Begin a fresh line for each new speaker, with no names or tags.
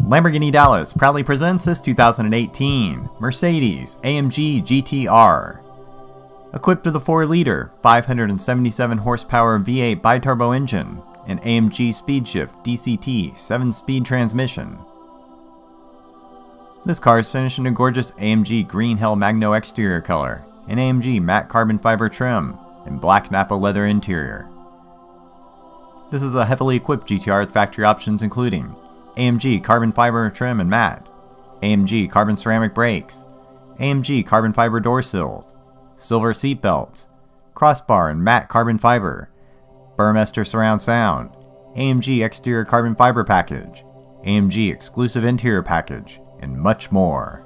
Lamborghini Dallas proudly presents this 2018 Mercedes AMG GTR. Equipped with a 4-liter, 577 horsepower V8 biturbo engine, and AMG speedshift DCT 7-speed transmission. This car is finished in a gorgeous AMG green Hell Magno exterior color, an AMG matte carbon fiber trim, and Black Nappa Leather interior. This is a heavily equipped GTR with factory options including AMG carbon fiber trim and matte, AMG carbon ceramic brakes, AMG carbon fiber door sills, silver seat belts, crossbar and matte carbon fiber, Burmester surround sound, AMG exterior carbon fiber package, AMG exclusive interior package, and much more.